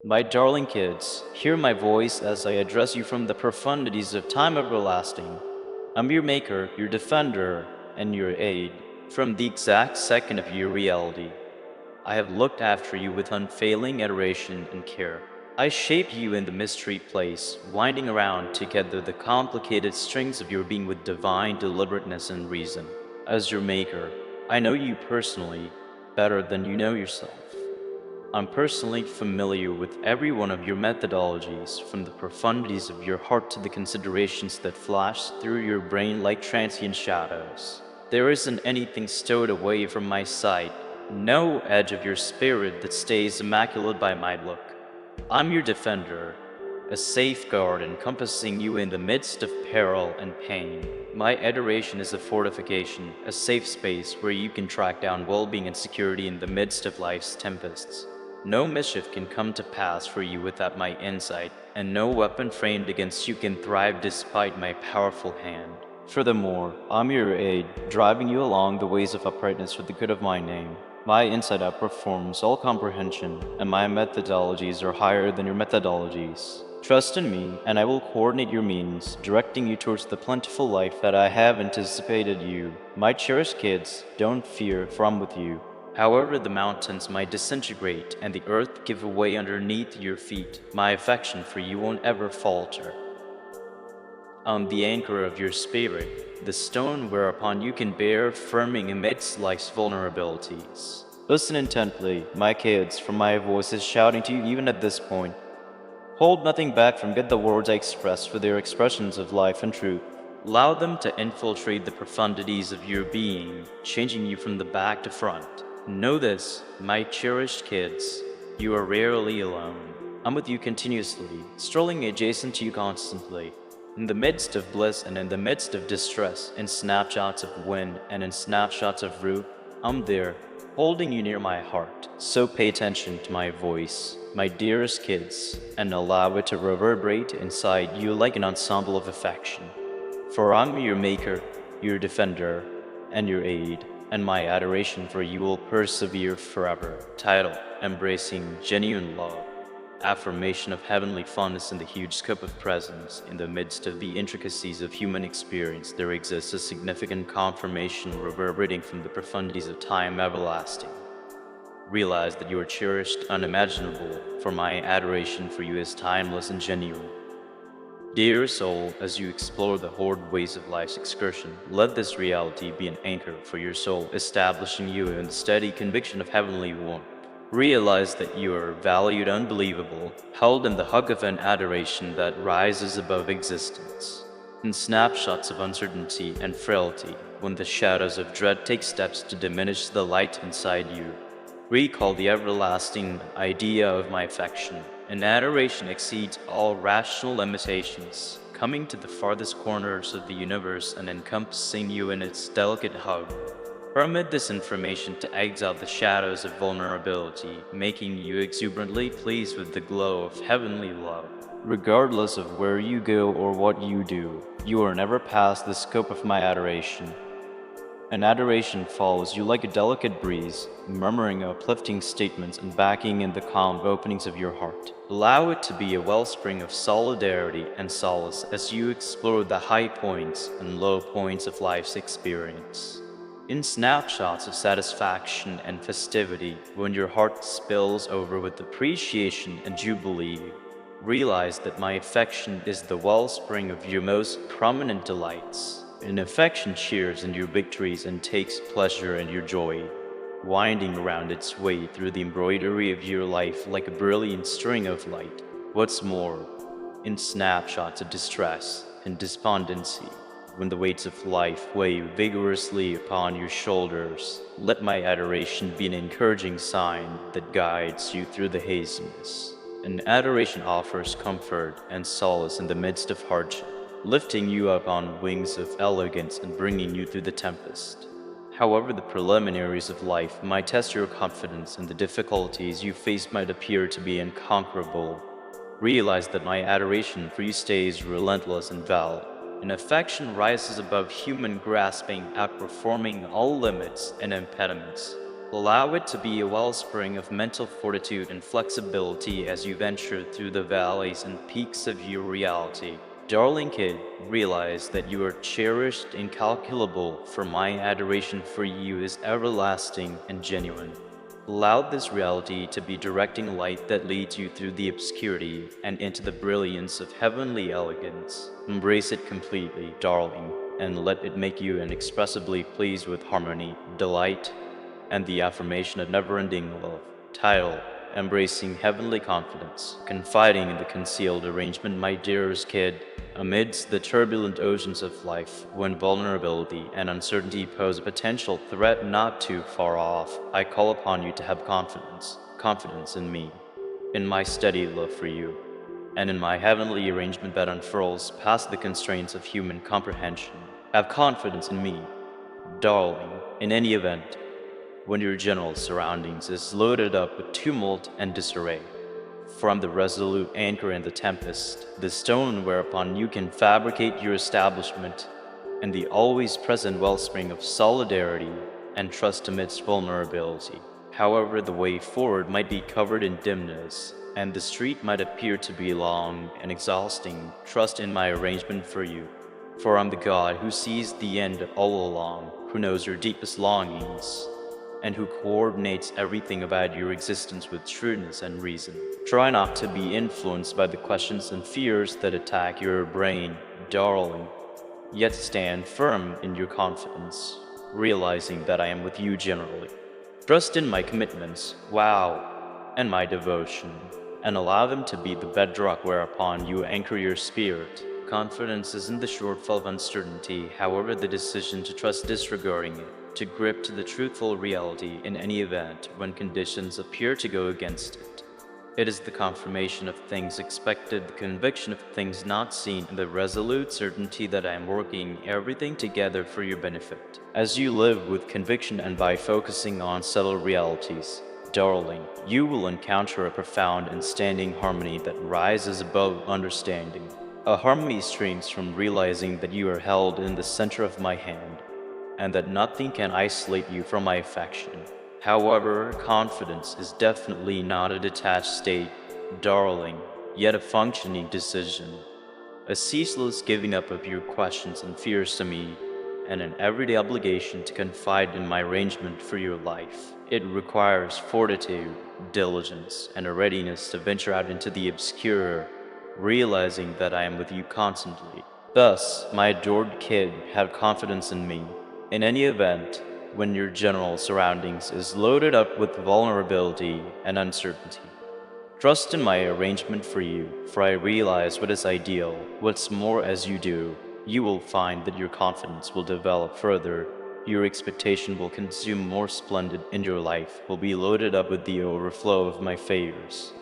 My darling kids, hear my voice as I address you from the profundities of time everlasting. I'm your maker, your defender, and your aid. From the exact second of your reality, I have looked after you with unfailing adoration and care. I shaped you in the mystery place, winding around together the complicated strings of your being with divine deliberateness and reason. As your maker, I know you personally better than you know yourself. I'm personally familiar with every one of your methodologies, from the profundities of your heart to the considerations that flash through your brain like transient shadows. There isn't anything stowed away from my sight, no edge of your spirit that stays immaculate by my look. I'm your defender, a safeguard encompassing you in the midst of peril and pain. My adoration is a fortification, a safe space where you can track down well-being and security in the midst of life's tempests. No mischief can come to pass for you without my insight, and no weapon framed against you can thrive despite my powerful hand. Furthermore, I'm your aid, driving you along the ways of uprightness for the good of my name. My insight outperforms all comprehension, and my methodologies are higher than your methodologies. Trust in me, and I will coordinate your means, directing you towards the plentiful life that I have anticipated you. My cherished kids, don't fear, for I'm with you. However the mountains might disintegrate and the earth give way underneath your feet, my affection for you won't ever falter. I'm the anchor of your spirit, the stone whereupon you can bear firming amidst life's vulnerabilities. Listen intently, my kids, for my voice is shouting to you even at this point. Hold nothing back from get the words I express for their expressions of life and truth. Allow them to infiltrate the profundities of your being, changing you from the back to front. Know this, my cherished kids, you are rarely alone. I'm with you continuously, strolling adjacent to you constantly. In the midst of bliss and in the midst of distress, in snapshots of wind and in snapshots of roof, I'm there, holding you near my heart. So pay attention to my voice, my dearest kids, and allow it to reverberate inside you like an ensemble of affection. For I'm your maker, your defender, and your aid, and my adoration for you will persevere forever. Title: Embracing Genuine Love. Affirmation of heavenly fondness in the huge scope of presence. In the midst of the intricacies of human experience, there exists a significant confirmation reverberating from the profundities of time everlasting. Realize that you are cherished, unimaginable, for my adoration for you is timeless and genuine. Dear soul, as you explore the horrid ways of life's excursion, let this reality be an anchor for your soul, establishing you in the steady conviction of heavenly warmth. Realize that you are valued unbelievable, held in the hug of an adoration that rises above existence. In snapshots of uncertainty and frailty, when the shadows of dread take steps to diminish the light inside you, recall the everlasting idea of my affection. An adoration exceeds all rational limitations, coming to the farthest corners of the universe and encompassing you in its delicate hug. Permit this information to exile the shadows of vulnerability, making you exuberantly pleased with the glow of heavenly love. Regardless of where you go or what you do, you are never past the scope of my adoration. An adoration follows you like a delicate breeze, murmuring uplifting statements and backing in the calm openings of your heart. Allow it to be a wellspring of solidarity and solace as you explore the high points and low points of life's experience. In snapshots of satisfaction and festivity, when your heart spills over with appreciation and jubilee, realize that my affection is the wellspring of your most prominent delights. An affection shares in your victories and takes pleasure in your joy, winding around its way through the embroidery of your life like a brilliant string of light. What's more, in snapshots of distress and despondency, when the weights of life weigh vigorously upon your shoulders, let my adoration be an encouraging sign that guides you through the haziness. An adoration offers comfort and solace in the midst of hardship, lifting you up on wings of elegance and bringing you through the tempest. However the preliminaries of life might test your confidence and the difficulties you face might appear to be inconquerable, realize that my adoration for you stays relentless and valid. An affection rises above human grasping, outperforming all limits and impediments. Allow it to be a wellspring of mental fortitude and flexibility as you venture through the valleys and peaks of your reality. Darling kid, realize that you are cherished, incalculable, for my adoration for you is everlasting and genuine. Allow this reality to be directing light that leads you through the obscurity and into the brilliance of heavenly elegance. Embrace it completely, darling, and let it make you inexpressibly pleased with harmony, delight, and the affirmation of never-ending love. Title: Embracing Heavenly Confidence. Confiding in the concealed arrangement, my dearest kid. Amidst the turbulent oceans of life, when vulnerability and uncertainty pose a potential threat not too far off, I call upon you to have confidence. Confidence in me, in my steady love for you, and in my heavenly arrangement that unfurls past the constraints of human comprehension. Have confidence in me, darling, in any event, when your general surroundings is loaded up with tumult and disarray. For I'm the resolute anchor in the tempest, the stone whereupon you can fabricate your establishment, and the always present wellspring of solidarity and trust amidst vulnerability. However, the way forward might be covered in dimness, and the street might appear to be long and exhausting, trust in my arrangement for you. For I'm the God who sees the end all along, who knows your deepest longings, and who coordinates everything about your existence with shrewdness and reason. Try not to be influenced by the questions and fears that attack your brain, darling, yet stand firm in your confidence, realizing that I am with you generally. Trust in my commitments, wow, and my devotion, and allow them to be the bedrock whereupon you anchor your spirit. Confidence isn't the shortfall of uncertainty, however the decision to trust disregarding it, to grip to the truthful reality in any event when conditions appear to go against it. It is the confirmation of things expected, the conviction of things not seen, and the resolute certainty that I am working everything together for your benefit. As you live with conviction and by focusing on subtle realities, darling, you will encounter a profound and standing harmony that rises above understanding. A harmony streams from realizing that you are held in the center of my hand, and that nothing can isolate you from my affection. However, confidence is definitely not a detached state, darling, yet a functioning decision, a ceaseless giving up of your questions and fears to me, and an everyday obligation to confide in my arrangement for your life. It requires fortitude, diligence, and a readiness to venture out into the obscure, realizing that I am with you constantly. Thus, my adored kid, have confidence in me. In any event, when your general surroundings is loaded up with vulnerability and uncertainty, trust in my arrangement for you, for I realize what is ideal. What's more, as you do, you will find that your confidence will develop further, your expectation will consume more splendid, and your life will be loaded up with the overflow of my favors.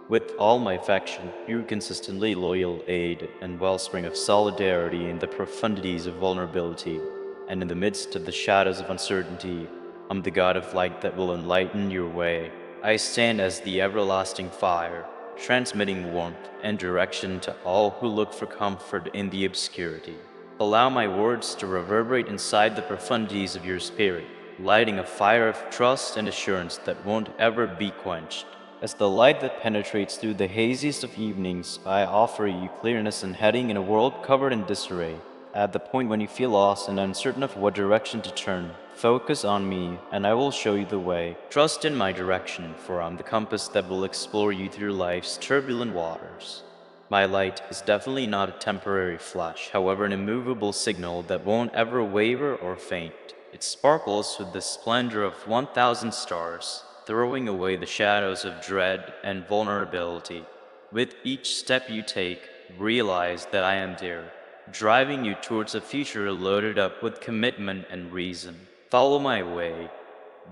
With all my affection, your consistently loyal aid and wellspring of solidarity in the profundities of vulnerability, and in the midst of the shadows of uncertainty, I'm the God of light that will enlighten your way. I stand as the everlasting fire, transmitting warmth and direction to all who look for comfort in the obscurity. Allow my words to reverberate inside the profundities of your spirit, lighting a fire of trust and assurance that won't ever be quenched. As the light that penetrates through the haziest of evenings, I offer you clearness and heading in a world covered in disarray. At the point when you feel lost and uncertain of what direction to turn, focus on me, and I will show you the way. Trust in my direction, for I'm the compass that will explore you through life's turbulent waters. My light is definitely not a temporary flash, however an immovable signal that won't ever waver or faint. It sparkles with the splendor of 1,000 stars, throwing away the shadows of dread and vulnerability. With each step you take, realize that I am there, driving you towards a future loaded up with commitment and reason. Follow my way,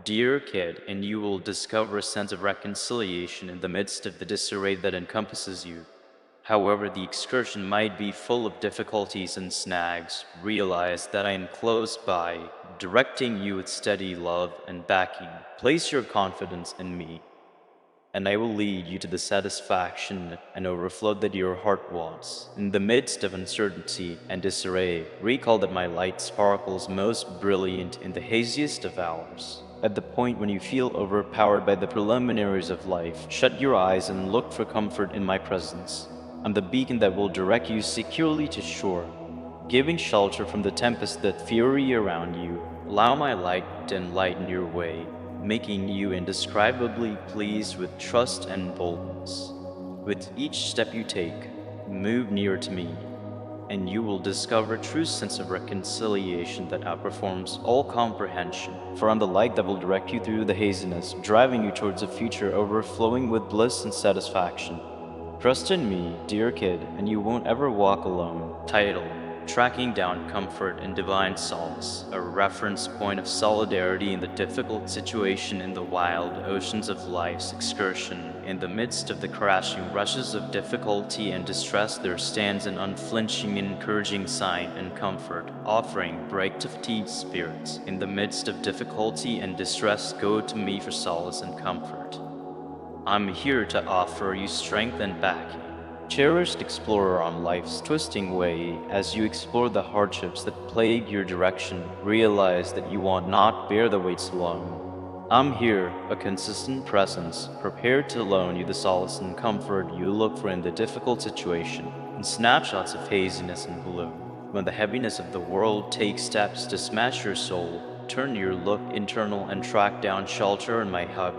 dear kid, and you will discover a sense of reconciliation in the midst of the disarray that encompasses you. However, the excursion might be full of difficulties and snags. Realize that I am close by, directing you with steady love and backing. Place your confidence in me, and I will lead you to the satisfaction and overflow that your heart wants. In the midst of uncertainty and disarray, recall that my light sparkles most brilliant in the haziest of hours. At the point when you feel overpowered by the preliminaries of life, shut your eyes and look for comfort in my presence. I'm the beacon that will direct you securely to shore, giving shelter from the tempest that fury around you. Allow my light to enlighten your way, making you indescribably pleased with trust and boldness. With each step you take, move nearer to me, and you will discover a true sense of reconciliation that outperforms all comprehension. For I'm the light that will direct you through the haziness, driving you towards a future overflowing with bliss and satisfaction. Trust in me, dear kid, and you won't ever walk alone. Title: Tracking Down Comfort in Divine Solace, a reference point of solidarity in the difficult situation in the wild oceans of life's excursion. In the midst of the crashing rushes of difficulty and distress, there stands an unflinching and encouraging sign and comfort, offering break to fatigued spirits. In the midst of difficulty and distress, go to me for solace and comfort. I'm here to offer you strength and backing. Cherished explorer on life's twisting way, as you explore the hardships that plague your direction, realize that you will not bear the weights alone. I'm here, a consistent presence, prepared to loan you the solace and comfort you look for in the difficult situation. In snapshots of haziness and gloom, when the heaviness of the world takes steps to smash your soul, turn your look internal and track down shelter in my hug.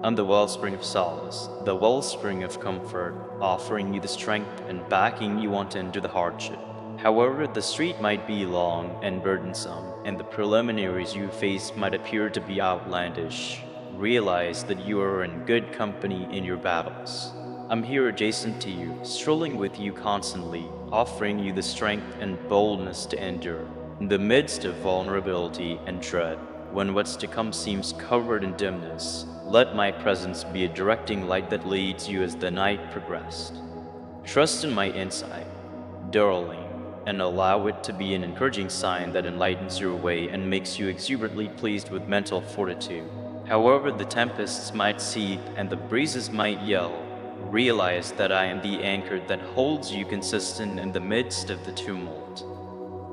I'm the wellspring of solace, the wellspring of comfort, offering you the strength and backing you want to endure the hardship. However, the street might be long and burdensome, and the preliminaries you face might appear to be outlandish. Realize that you are in good company in your battles. I'm here adjacent to you, strolling with you constantly, offering you the strength and boldness to endure. In the midst of vulnerability and dread, when what's to come seems covered in dimness, let my presence be a directing light that leads you as the night progressed. Trust in my insight, darling, and allow it to be an encouraging sign that enlightens your way and makes you exuberantly pleased with mental fortitude. However the tempests might seethe and the breezes might yell, realize that I am the anchor that holds you consistent in the midst of the tumult.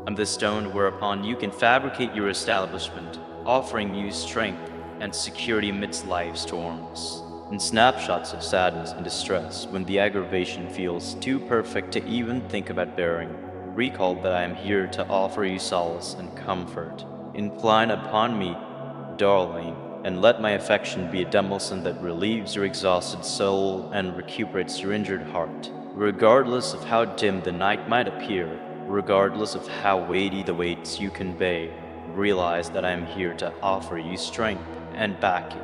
I'm the stone whereupon you can fabricate your establishment, offering you strength and security amidst life's storms. In snapshots of sadness and distress, when the aggravation feels too perfect to even think about bearing, recall that I am here to offer you solace and comfort. Incline upon me, darling, and let my affection be a demoscene that relieves your exhausted soul and recuperates your injured heart. Regardless of how dim the night might appear, regardless of how weighty the weights you convey, realize that I am here to offer you strength and backing.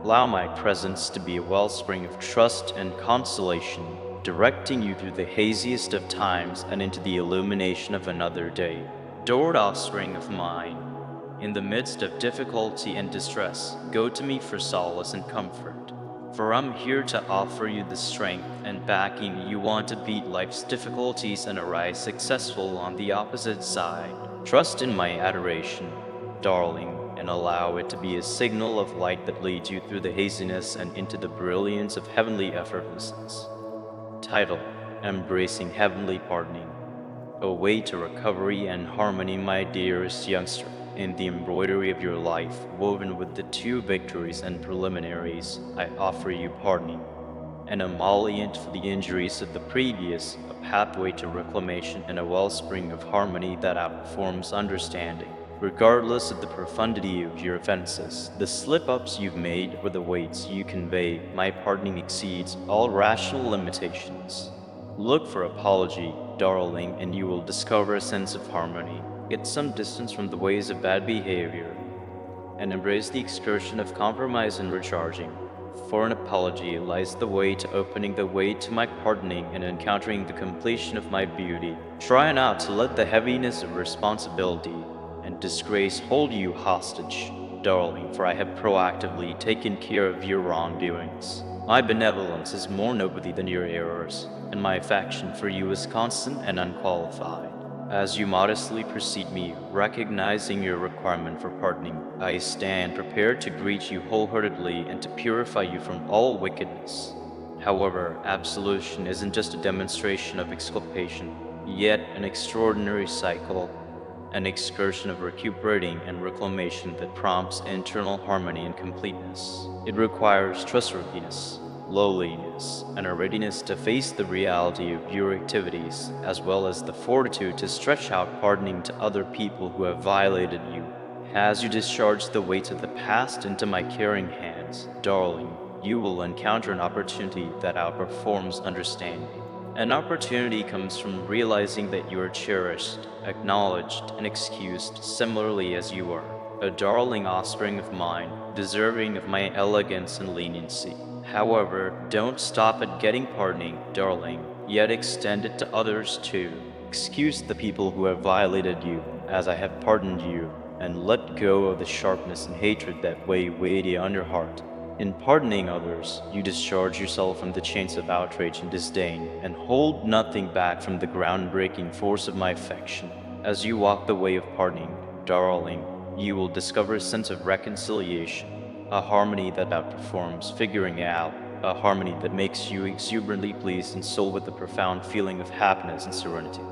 Allow my presence to be a wellspring of trust and consolation, directing you through the haziest of times and into the illumination of another day. Adored offspring of mine, in the midst of difficulty and distress, go to me for solace and comfort. For I'm here to offer you the strength and backing you want to beat life's difficulties and arise successful on the opposite side. Trust in my adoration, darling, and allow it to be a signal of light that leads you through the haziness and into the brilliance of heavenly effortlessness. Title: Embracing Heavenly Pardoning. A way to recovery and harmony, my dearest youngster. In the embroidery of your life, woven with the two victories and preliminaries, I offer you pardoning, an emollient for the injuries of the previous, a pathway to reclamation and a wellspring of harmony that outperforms understanding. Regardless of the profundity of your offenses, the slip-ups you've made, or the weights you convey, my pardoning exceeds all rational limitations. Look for apology, darling, and you will discover a sense of harmony. Get some distance from the ways of bad behavior, and embrace the excursion of compromise and recharging. For an apology lies the way to opening the way to my pardoning and encountering the completion of my beauty. Try not to let the heaviness of responsibility and disgrace hold you hostage, darling, for I have proactively taken care of your wrongdoings. My benevolence is more noteworthy than your errors, and my affection for you is constant and unqualified. As you modestly precede me, recognizing your requirement for pardoning, I stand prepared to greet you wholeheartedly and to purify you from all wickedness. However, absolution isn't just a demonstration of exculpation, yet an extraordinary cycle, an excursion of recuperating and reclamation that prompts internal harmony and completeness. It requires trustworthiness, lowliness, and a readiness to face the reality of your activities, as well as the fortitude to stretch out pardoning to other people who have violated you. As you discharge the weights of the past into my caring hands, darling, you will encounter an opportunity that outperforms understanding. An opportunity comes from realizing that you are cherished, acknowledged, and excused similarly as you are. A darling offspring of mine, deserving of my elegance and leniency. However, don't stop at getting pardoning, darling, yet extend it to others too. Excuse the people who have violated you, as I have pardoned you, and let go of the sharpness and hatred that weigh weighty on your heart. In pardoning others, you discharge yourself from the chains of outrage and disdain, and hold nothing back from the groundbreaking force of my affection. As you walk the way of pardoning, darling, you will discover a sense of reconciliation, a harmony that outperforms figuring out, a harmony that makes you exuberantly pleased in soul with a profound feeling of happiness and serenity.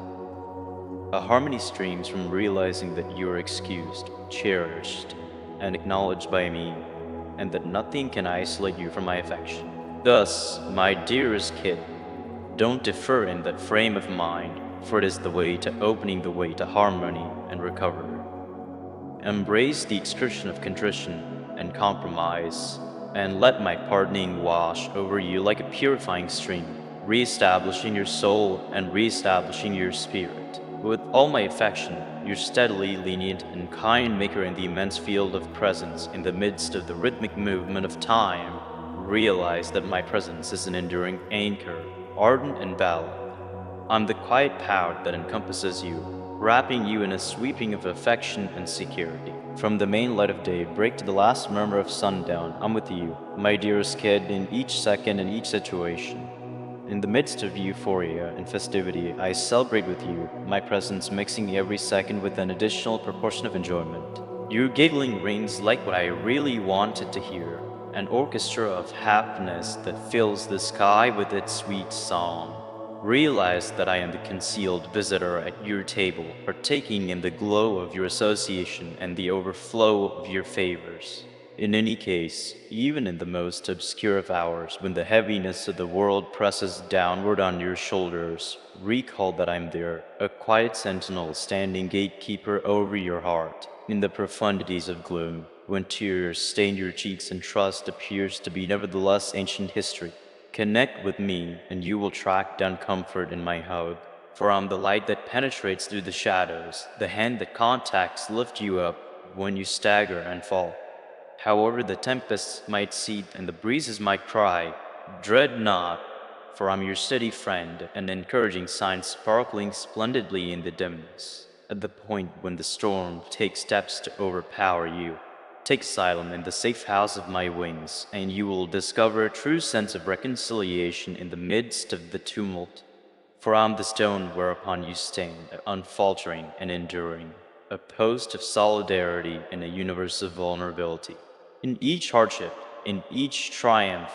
A harmony streams from realizing that you are excused, cherished, and acknowledged by me, and that nothing can isolate you from my affection. Thus, my dearest kid, don't differ in that frame of mind, for it is the way to opening the way to harmony and recovery. Embrace the excursion of contrition and compromise, and let my pardoning wash over you like a purifying stream, reestablishing your soul and reestablishing your spirit. With all my affection, your steadily lenient and kind maker in the immense field of presence in the midst of the rhythmic movement of time, realize that my presence is an enduring anchor, ardent and valid. I'm the quiet power that encompasses you, wrapping you in a sweeping of affection and security. From the main light of day break to the last murmur of sundown, I'm with you, my dearest kid, in each second and each situation. In the midst of euphoria and festivity, I celebrate with you, my presence mixing every second with an additional proportion of enjoyment. Your giggling rings like what I really wanted to hear, an orchestra of happiness that fills the sky with its sweet song. Realize that I am the concealed visitor at your table, partaking in the glow of your association and the overflow of your favors. In any case, even in the most obscure of hours, when the heaviness of the world presses downward on your shoulders, recall that I'm there, a quiet sentinel standing gatekeeper over your heart. In the profundities of gloom, when tears stain your cheeks and trust appears to be nevertheless ancient history, connect with me, and you will track down comfort in my hug. For I'm the light that penetrates through the shadows, the hand that contacts lift you up when you stagger and fall. However the tempests might seethe and the breezes might cry, dread not, for I'm your steady friend, an encouraging sign sparkling splendidly in the dimness. At the point when the storm takes steps to overpower you, take asylum in the safe house of my wings, and you will discover a true sense of reconciliation in the midst of the tumult. For I'm the stone whereupon you stand, unfaltering and enduring, a post of solidarity in a universe of vulnerability. In each hardship, in each triumph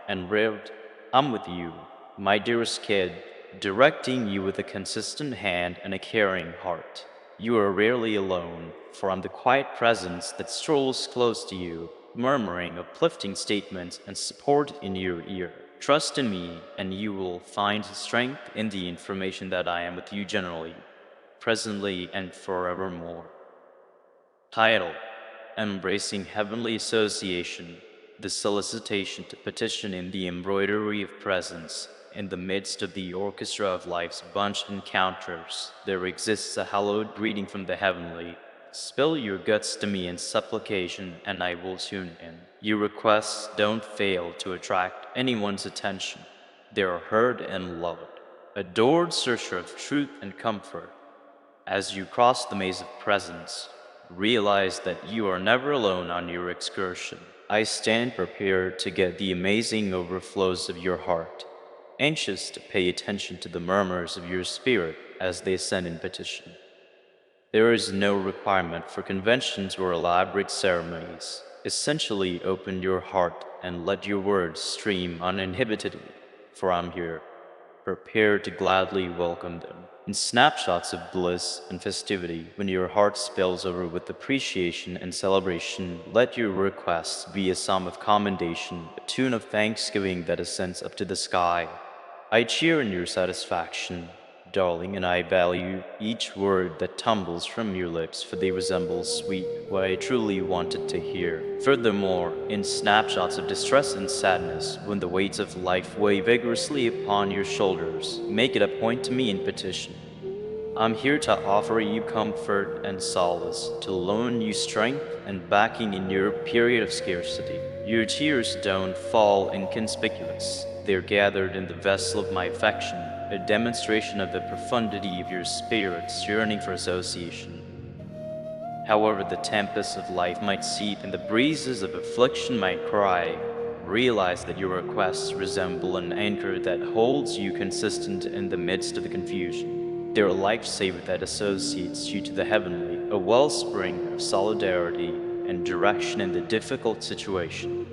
and rift, I'm with you, my dearest kid, directing you with a consistent hand and a caring heart. You are rarely alone, for I'm the quiet presence that strolls close to you, murmuring uplifting statements and support in your ear. Trust in me, and you will find strength in the information that I am with you generally, presently and forevermore. Title: Embracing Heavenly Association, the solicitation to petition in the embroidery of presence. In the midst of the orchestra of life's bunched encounters, there exists a hallowed greeting from the heavenly. Spill your guts to me in supplication, and I will tune in. Your requests don't fail to attract anyone's attention. They are heard and loved. Adored searcher of truth and comfort, as you cross the maze of presence, realize that you are never alone on your excursion. I stand prepared to get the amazing overflows of your heart, anxious to pay attention to the murmurs of your spirit as they ascend in petition. There is no requirement for conventions or elaborate ceremonies. Essentially, open your heart and let your words stream uninhibitedly, for I'm here, prepare to gladly welcome them. In snapshots of bliss and festivity, when your heart spills over with appreciation and celebration, let your requests be a psalm of commendation, a tune of thanksgiving that ascends up to the sky. I cheer in your satisfaction, darling, and I value each word that tumbles from your lips, for they resemble sweet, what I truly wanted to hear. Furthermore, in snapshots of distress and sadness, when the weights of life weigh vigorously upon your shoulders, make it a point to me in petition. I'm here to offer you comfort and solace, to loan you strength and backing in your period of scarcity. Your tears don't fall inconspicuous. They're gathered in the vessel of my affection, a demonstration of the profundity of your spirit's yearning for association. However, the tempests of life might seethe and the breezes of affliction might cry, realize that your requests resemble an anchor that holds you consistent in the midst of the confusion. They're a lifesaver that associates you to the heavenly, a wellspring of solidarity and direction in the difficult situation.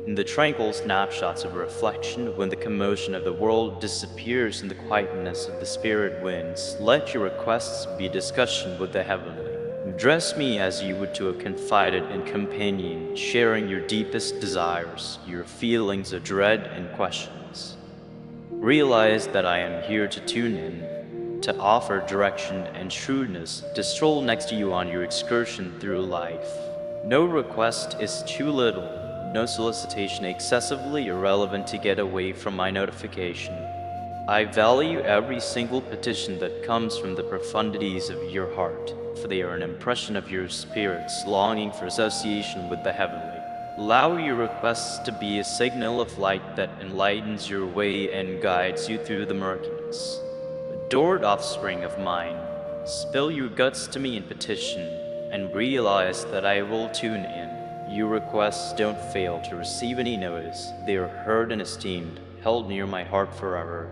In the tranquil snapshots of reflection, when the commotion of the world disappears in the quietness of the spirit winds, let your requests be a discussion with the heavenly. Address me as you would to a confided and companion, sharing your deepest desires, your feelings of dread and questions. Realize that I am here to tune in, to offer direction and shrewdness, to stroll next to you on your excursion through life. No request is too little, no solicitation excessively irrelevant to get away from my notification. I value every single petition that comes from the profundities of your heart, for they are an impression of your spirit's longing for association with the heavenly. Allow your requests to be a signal of light that enlightens your way and guides you through the murkiness. Adored offspring of mine, spill your guts to me in petition, and realize that I will tune in. Your requests don't fail to receive any notice. They are heard and esteemed, held near my heart forever.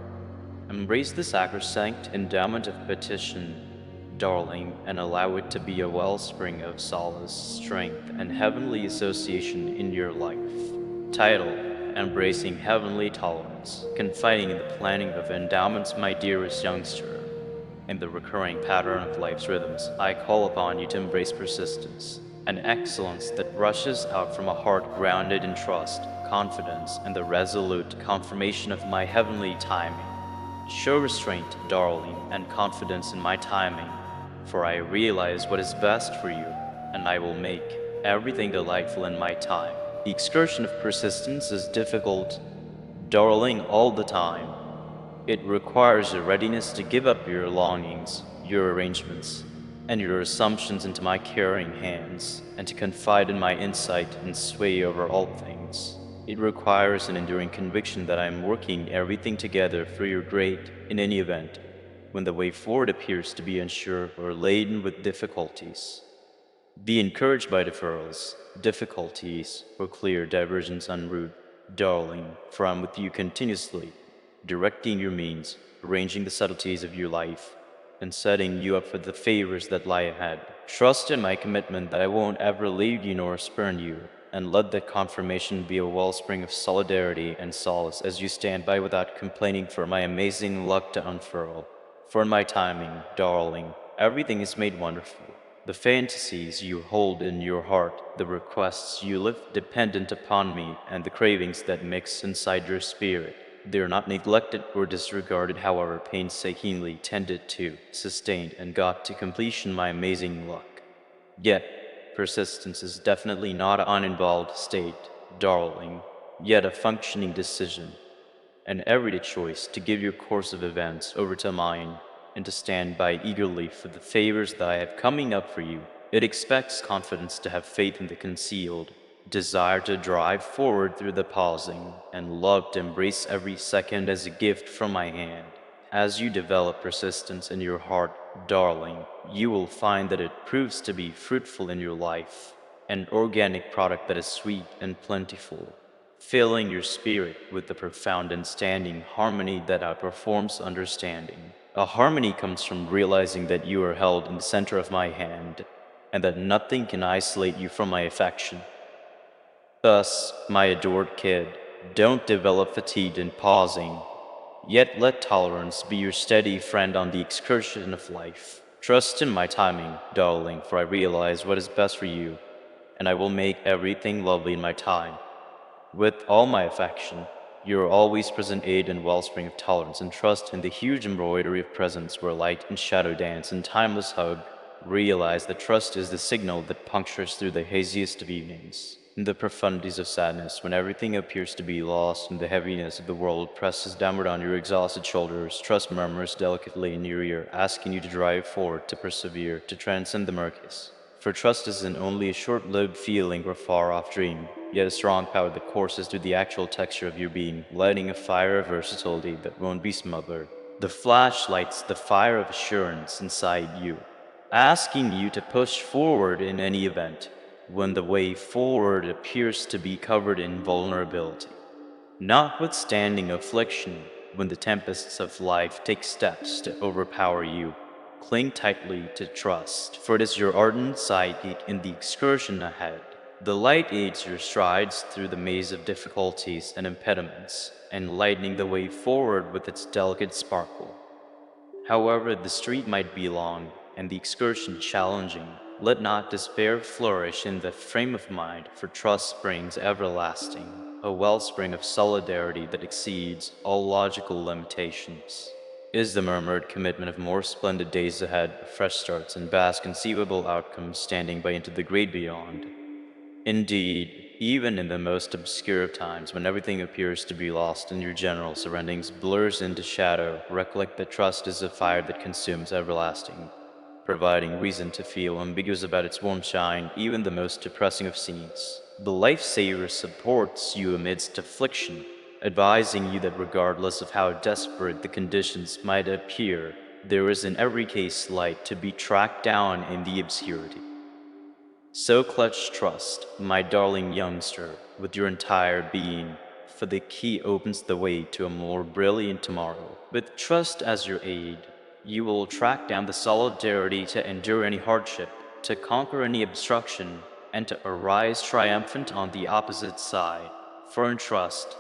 Embrace the sacrosanct endowment of petition, darling, and allow it to be a wellspring of solace, strength, and heavenly association in your life. Title: Embracing Heavenly Tolerance, confiding in the planning of endowments, my dearest youngster. In the recurring pattern of life's rhythms, I call upon you to embrace persistence, an excellence that rushes out from a heart grounded in trust, confidence, and the resolute confirmation of my heavenly timing. Show restraint, darling, and confidence in my timing, for I realize what is best for you, and I will make everything delightful in my time. The excursion of persistence is difficult, darling, all the time. It requires a readiness to give up your longings, your arrangements, and your assumptions into my caring hands, and to confide in my insight and sway over all things. It requires an enduring conviction that I am working everything together for your great, in any event, when the way forward appears to be unsure or laden with difficulties. Be encouraged by deferrals, difficulties, or clear diversions en route, darling, for I am with you continuously, directing your means, arranging the subtleties of your life, and setting you up for the favors that lie ahead. Trust in my commitment that I won't ever leave you nor spurn you, and let that confirmation be a wellspring of solidarity and solace as you stand by without complaining for my amazing luck to unfurl. For in my timing, darling, everything is made wonderful. The fantasies you hold in your heart, the requests you lift dependent upon me, and the cravings that mix inside your spirit, they are not neglected or disregarded, however painstakingly tended to, sustained, and got to completion my amazing luck. Yet, persistence is definitely not an uninvolved state, darling, yet a functioning decision, an everyday choice to give your course of events over to mine and to stand by eagerly for the favors that I have coming up for you. It expects confidence to have faith in the concealed, desire to drive forward through the pausing, and love to embrace every second as a gift from my hand. As you develop persistence in your heart, darling, you will find that it proves to be fruitful in your life, an organic product that is sweet and plentiful, filling your spirit with the profound and standing harmony that outperforms understanding. A harmony comes from realizing that you are held in the center of my hand, and that nothing can isolate you from my affection. Thus, my adored kid, don't develop fatigue in pausing. Yet let tolerance be your steady friend on the excursion of life. Trust in my timing, darling, for I realize what is best for you, and I will make everything lovely in my time. With all my affection, your always present aid and wellspring of tolerance and trust in the huge embroidery of presence where light and shadow dance in timeless hug. Realize that trust is the signal that punctures through the haziest of evenings. In the profundities of sadness, when everything appears to be lost and the heaviness of the world presses downward on your exhausted shoulders, trust murmurs delicately in your ear, asking you to drive forward, to persevere, to transcend the murkies. For trust isn't only a short-lived feeling or far-off dream, yet a strong power that courses through the actual texture of your being, lighting a fire of versatility that won't be smothered. The flash lights the fire of assurance inside you, asking you to push forward in any event, when the way forward appears to be covered in vulnerability. Notwithstanding affliction, when the tempests of life take steps to overpower you, cling tightly to trust, for it is your ardent sidegeek in the excursion ahead. The light aids your strides through the maze of difficulties and impediments, enlightening the way forward with its delicate sparkle. However, the street might be long and the excursion challenging. Let not despair flourish in the frame of mind, for trust springs everlasting, a wellspring of solidarity that exceeds all logical limitations. Is the murmured commitment of more splendid days ahead, fresh starts, and vast conceivable outcomes standing by into the great beyond? Indeed, even in the most obscure of times, when everything appears to be lost and your general surroundings blurs into shadow, recollect that trust is a fire that consumes everlasting, providing reason to feel ambiguous about its warm shine, even the most depressing of scenes. The lifesaver supports you amidst affliction, advising you that regardless of how desperate the conditions might appear, there is in every case light to be tracked down in the obscurity. So clutch trust, my darling youngster, with your entire being, for the key opens the way to a more brilliant tomorrow. With trust as your aid, you will track down the solidarity to endure any hardship, to conquer any obstruction, and to arise triumphant on the opposite side. For in trust,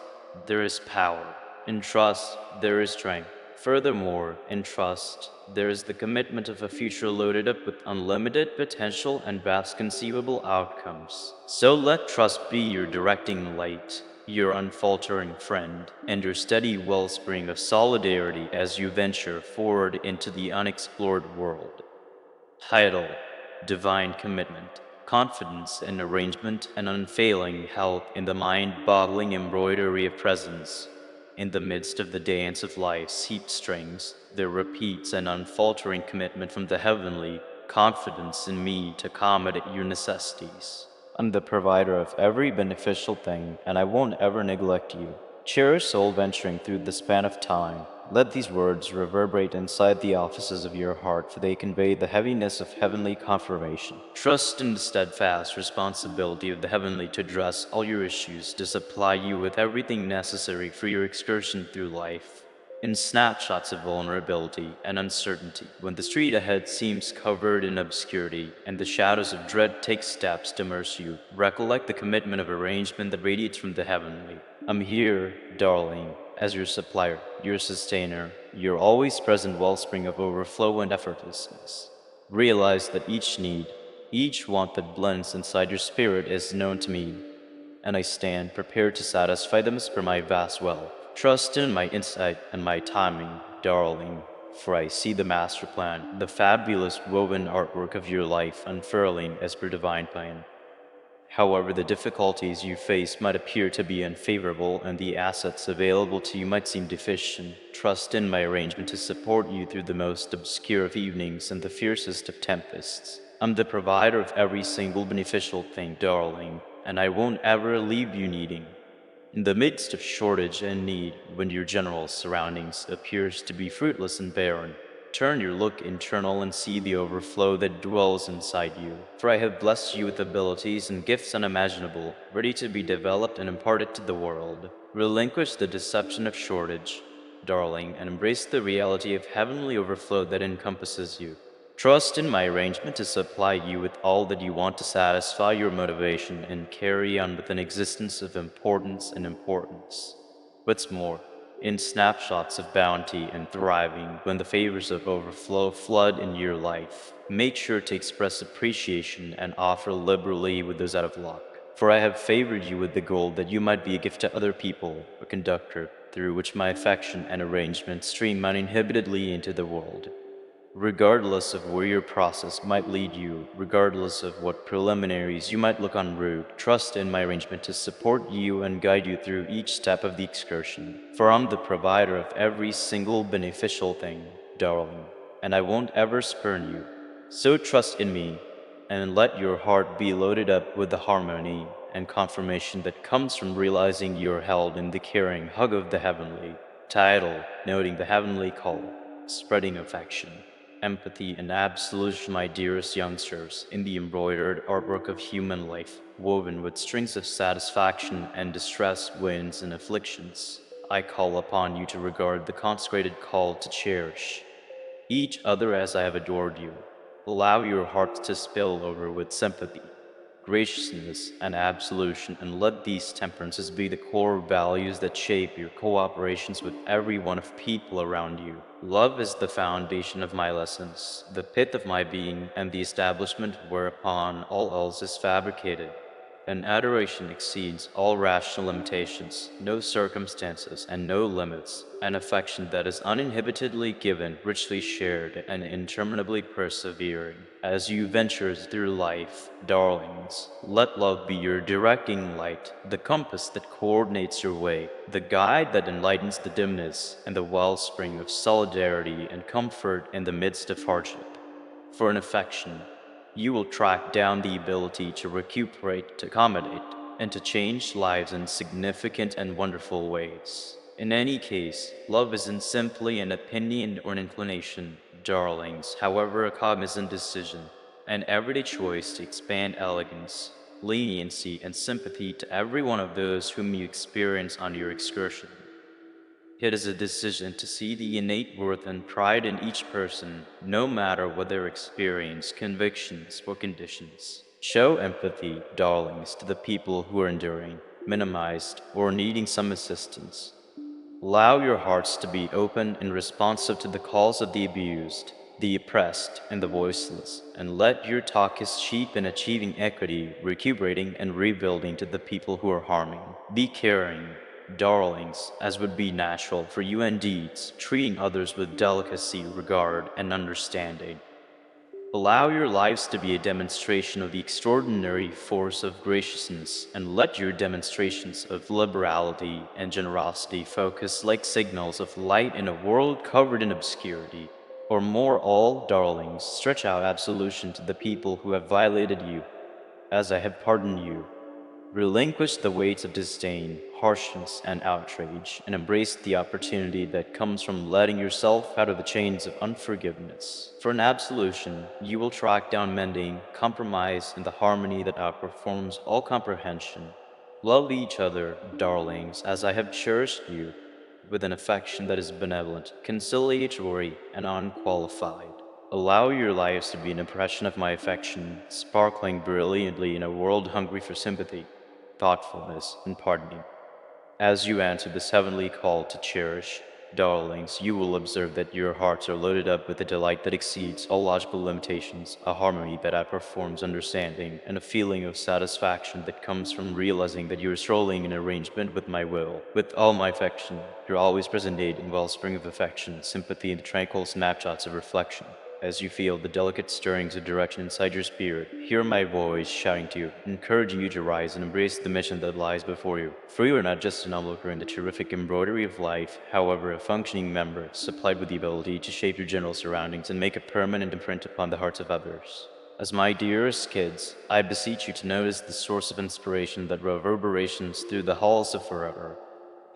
there is power. In trust, there is strength. Furthermore, in trust, there is the commitment of a future loaded up with unlimited potential and vast conceivable outcomes. So let trust be your directing light, your unfaltering friend, and your steady wellspring of solidarity as you venture forward into the unexplored world. Title: Divine Commitment. Confidence in arrangement and unfailing help in the mind-boggling embroidery of presence. In the midst of the dance of life's heaped strings, there repeats an unfaltering commitment from the heavenly, confidence in me to accommodate your necessities. I'm the provider of every beneficial thing, and I won't ever neglect you. Cherished soul venturing through the span of time, let these words reverberate inside the offices of your heart, for they convey the heaviness of heavenly confirmation. Trust in the steadfast responsibility of the heavenly to address all your issues, to supply you with everything necessary for your excursion through life. In snapshots of vulnerability and uncertainty, when the street ahead seems covered in obscurity and the shadows of dread take steps to immerse you, recollect the commitment of arrangement that radiates from the heavenly. I'm here, darling, as your supplier, your sustainer, your always present wellspring of overflow and effortlessness. Realize that each need, each want that blends inside your spirit is known to me, and I stand prepared to satisfy them as per my vast wealth. Trust in my insight and my timing, darling, for I see the master plan, the fabulous woven artwork of your life unfurling as per divine plan. However, the difficulties you face might appear to be unfavorable and the assets available to you might seem deficient. Trust in my arrangement to support you through the most obscure of evenings and the fiercest of tempests. I'm the provider of every single beneficial thing, darling, and I won't ever leave you needing. In the midst of shortage and need, when your general surroundings appears to be fruitless and barren, turn your look internal and see the overflow that dwells inside you. For I have blessed you with abilities and gifts unimaginable, ready to be developed and imparted to the world. Relinquish the deception of shortage, darling, and embrace the reality of heavenly overflow that encompasses you. Trust in my arrangement to supply you with all that you want to satisfy your motivation and carry on with an existence of importance and importance. What's more, in snapshots of bounty and thriving, when the favors of overflow flood in your life, make sure to express appreciation and offer liberally with those out of luck. For I have favored you with the goal that you might be a gift to other people, a conductor through which my affection and arrangement stream uninhibitedly into the world. Regardless of where your process might lead you, regardless of what preliminaries you might look en route, trust in my arrangement to support you and guide you through each step of the excursion. For I'm the provider of every single beneficial thing, darling, and I won't ever spurn you. So trust in me, and let your heart be loaded up with the harmony and confirmation that comes from realizing you're held in the caring hug of the heavenly. Title, noting the heavenly call, spreading affection, empathy, and absolution, my dearest youngsters, in the embroidered artwork of human life, woven with strings of satisfaction and distress, winds, and afflictions. I call upon you to regard the consecrated call to cherish each other as I have adored you. Allow your hearts to spill over with sympathy, graciousness, and absolution, and let these temperances be the core values that shape your cooperations with every one of people around you. Love is the foundation of my lessons, the pith of my being, and the establishment whereupon all else is fabricated. And adoration exceeds all rational limitations, no circumstances, and no limits. An affection that is uninhibitedly given, richly shared, and interminably persevering. As you venture through life, darlings, let love be your directing light, the compass that coordinates your way, the guide that enlightens the dimness, and the wellspring of solidarity and comfort in the midst of hardship. For an affection, you will track down the ability to recuperate, to accommodate, and to change lives in significant and wonderful ways. In any case, love isn't simply an opinion or an inclination, darlings, however a cognizant decision, an everyday choice to expand elegance, leniency, and sympathy to every one of those whom you experience on your excursion. It is a decision to see the innate worth and pride in each person, no matter what their experience, convictions, or conditions. Show empathy, darlings, to the people who are enduring, minimized, or needing some assistance. Allow your hearts to be open and responsive to the calls of the abused, the oppressed, and the voiceless, and let your talk is cheap in achieving equity, recuperating, and rebuilding to the people who are harming. Be caring, darlings, as would be natural for you in deeds, treating others with delicacy, regard, and understanding. Allow your lives to be a demonstration of the extraordinary force of graciousness, and let your demonstrations of liberality and generosity focus like signals of light in a world covered in obscurity. Or more, all darlings, stretch out absolution to the people who have violated you, as I have pardoned you. Relinquish the weights of disdain, harshness, and outrage, and embrace the opportunity that comes from letting yourself out of the chains of unforgiveness. For an absolution, you will track down mending, compromise, and the harmony that outperforms all comprehension. Love each other, darlings, as I have cherished you, with an affection that is benevolent, conciliatory, and unqualified. Allow your lives to be an impression of my affection, sparkling brilliantly in a world hungry for sympathy, thoughtfulness, and pardoning. As you answer this heavenly call to cherish, darlings, you will observe that your hearts are loaded up with a delight that exceeds all logical limitations, a harmony that outperforms understanding, and a feeling of satisfaction that comes from realizing that you are strolling in arrangement with my will. With all my affection, your always present aid and wellspring of affection, sympathy, and tranquil snapshots of reflection. As you feel the delicate stirrings of direction inside your spirit, hear my voice shouting to you, encouraging you to rise and embrace the mission that lies before you. For you are not just an onlooker in the terrific embroidery of life, however, a functioning member, supplied with the ability to shape your general surroundings and make a permanent imprint upon the hearts of others. As my dearest kids, I beseech you to notice the source of inspiration that reverberations through the halls of forever.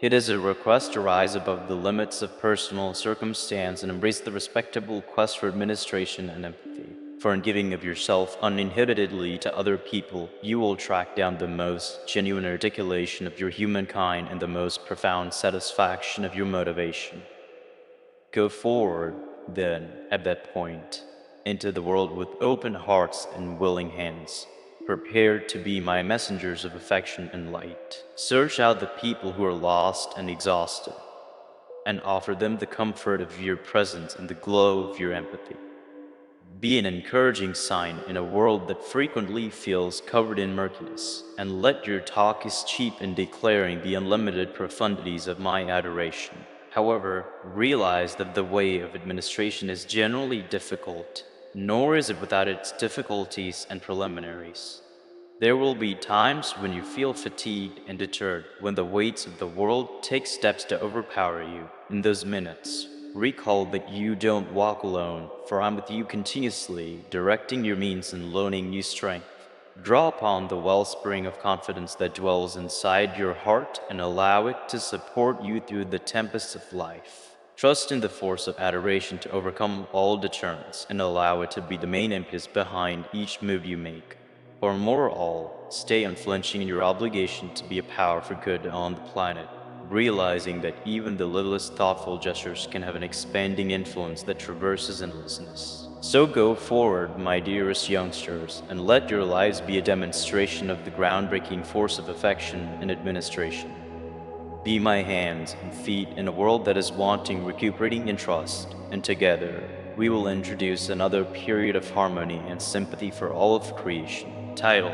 It is a request to rise above the limits of personal circumstance and embrace the respectable quest for administration and empathy. For in giving of yourself uninhibitedly to other people, you will track down the most genuine articulation of your humankind and the most profound satisfaction of your motivation. Go forward, then, at that point, into the world with open hearts and willing hands, prepared to be my messengers of affection and light. Search out the people who are lost and exhausted. and offer them the comfort of your presence and the glow of your empathy. Be an encouraging sign in a world that frequently feels covered in murkiness, and let your talk is cheap in declaring the unlimited profundities of my adoration. However, realize that the way of administration is generally difficult, nor is it without its difficulties and preliminaries. There will be times when you feel fatigued and deterred, when the weights of the world take steps to overpower you. In those minutes, recall that you don't walk alone, for I'm with you continuously, directing your means and loaning you strength. Draw upon the wellspring of confidence that dwells inside your heart and allow it to support you through the tempests of life. Trust in the force of adoration to overcome all deterrents and allow it to be the main impetus behind each move you make. For more all, stay unflinching in your obligation to be a power for good on the planet, realizing that even the littlest thoughtful gestures can have an expanding influence that traverses endlessness. So go forward, my dearest youngsters, and let your lives be a demonstration of the groundbreaking force of affection and administration. Be my hands and feet in a world that is wanting recuperating in trust, and together we will introduce another period of harmony and sympathy for all of creation. Title: